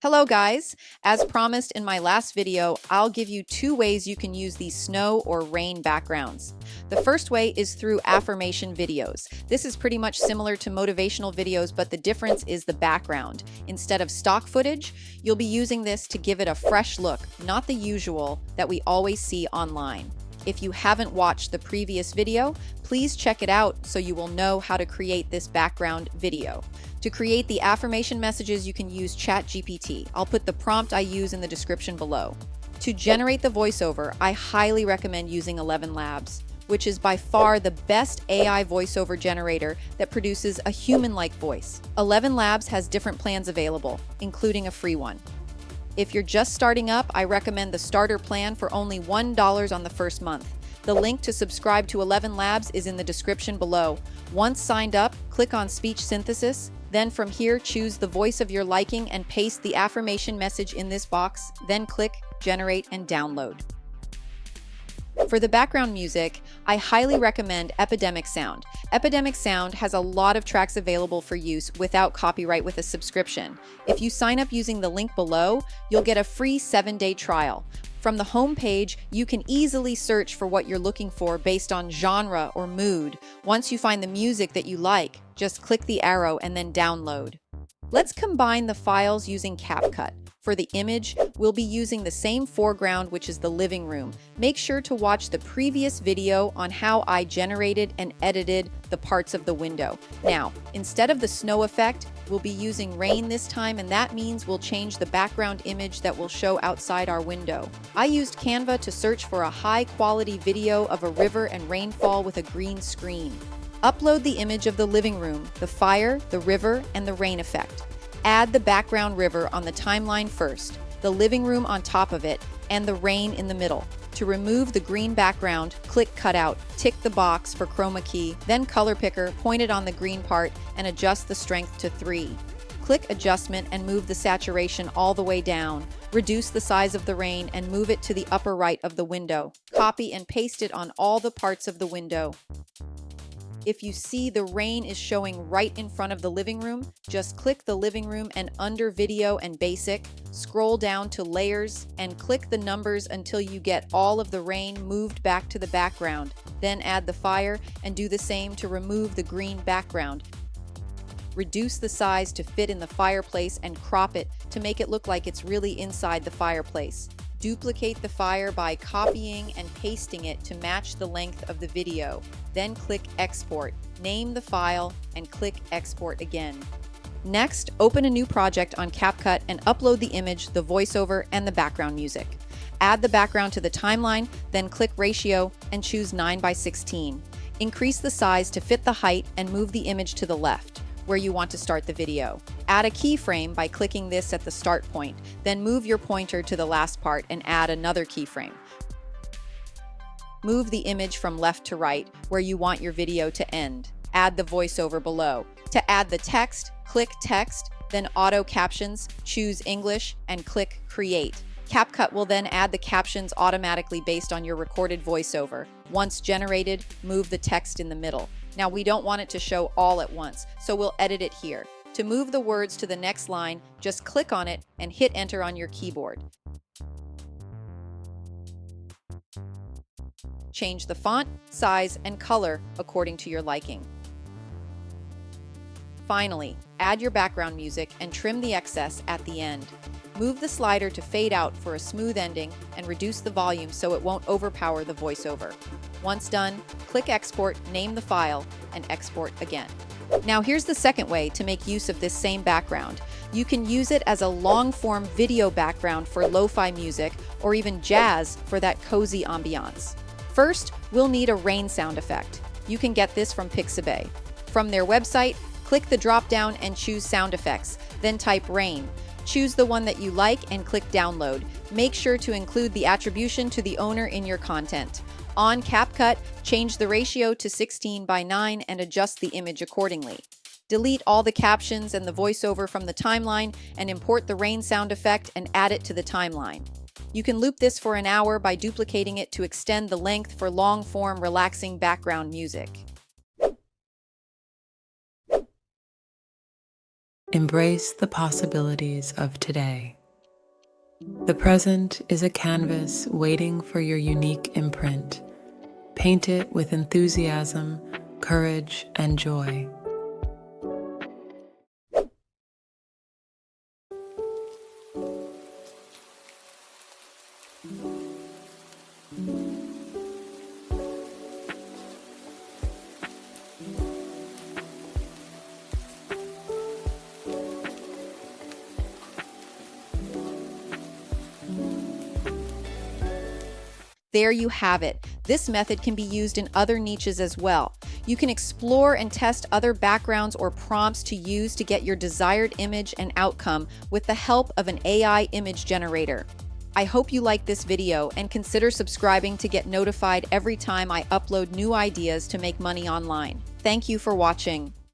Hello guys! As promised in my last video, I'll give you 2 ways you can use these snow or rain backgrounds. The first way is through affirmation videos. This is pretty much similar to motivational videos, but the difference is the background. Instead of stock footage, you'll be using this to give it a fresh look, not the usual that we always see online. If you haven't watched the previous video, please check it out so you will know how to create this background video. To create the affirmation messages, you can use ChatGPT. I'll put the prompt I use in the description below. To generate the voiceover, I highly recommend using 11 Labs, which is by far the best AI voiceover generator that produces a human-like voice. 11 Labs has different plans available, including a free one. If you're just starting up, I recommend the starter plan for only $1 on the first month. The link to subscribe to 11 Labs is in the description below. Once signed up, click on Speech Synthesis. Then from here, choose the voice of your liking and paste the affirmation message in this box. Then click Generate and Download. For the background music, I highly recommend Epidemic Sound. Epidemic Sound has a lot of tracks available for use without copyright with a subscription. If you sign up using the link below, you'll get a free 7-day trial. From the home page, you can easily search for what you're looking for based on genre or mood. Once you find the music that you like, just click the arrow and then download. Let's combine the files using CAPCUT. For the image, we'll be using the same foreground, which is the living room. Make sure to watch the previous video on how I generated and edited the parts of the window. Now, instead of the snow effect, we'll be using rain this time, and that means we'll change the background image that will show outside our window. I used CANVA to search for a high-quality video of a river and rainfall with a green screen. Upload the image of the living room, the fire, the river, and the rain effect. Add the background river on the timeline first, the living room on top of it, and the rain in the middle. To remove the green background, click Cutout, tick the box for chroma key, then color picker, point it on the green part, and adjust the strength to 3. Click Adjustment and move the saturation all the way down. Reduce the size of the rain and move it to the upper right of the window. Copy and paste it on all the parts of the window. If you see the rain is showing right in front of the living room, just click the living room and under Video and Basic, scroll down to Layers and click the numbers until you get all of the rain moved back to the background. Then add the fire and do the same to remove the green background. Reduce the size to fit in the fireplace and crop it to make it look like it's really inside the fireplace. Duplicate the fire by copying and pasting it to match the length of the video. Then click Export, name the file, and click Export again. Next, open a new project on CAPCUT and upload the image, the voiceover, and the background music. Add the background to the timeline, then click Ratio and choose 9:16. Increase the size to fit the height and move the image to the left, where you want to start the video. Add a keyframe by clicking this at the start point, then move your pointer to the last part and add another keyframe. Move the image from left to right, where you want your video to end. Add the voiceover below. To add the text, click Text, then Auto Captions, choose English, and click Create. CAPCUT will then add the captions automatically based on your recorded voiceover. Once generated, move the text in the middle. Now, we don't want it to show all at once, so we'll edit it here. To move the words to the next line, just click on it and hit Enter on your keyboard. Change the font, size, and color according to your liking. Finally, add your background music and trim the excess at the end. Move the slider to fade out for a smooth ending and reduce the volume so it won't overpower the voiceover. Once done, click Export, name the file, and export again. Now here's the second way to make use of this same background. You can use it as a long-form video background for lo-fi music or even jazz for that cozy ambiance. First, we'll need a rain sound effect. You can get this from Pixabay. From their website, click the drop-down and choose Sound Effects, then type Rain. Choose the one that you like and click Download. Make sure to include the attribution to the owner in your content. On CAPCUT, change the ratio to 16:9 and adjust the image accordingly. Delete all the captions and the voiceover from the timeline and import the rain sound effect and add it to the timeline. You can loop this for an hour by duplicating it to extend the length for long-form, relaxing background music. Embrace the possibilities of today. The present is a canvas waiting for your unique imprint. Paint it with enthusiasm, courage, and joy. There you have it. This method can be used in other niches as well. You can explore and test other backgrounds or prompts to use to get your desired image and outcome with the help of an AI image generator. I hope you like this video and consider subscribing to get notified every time I upload new ideas to make money online. Thank you for watching.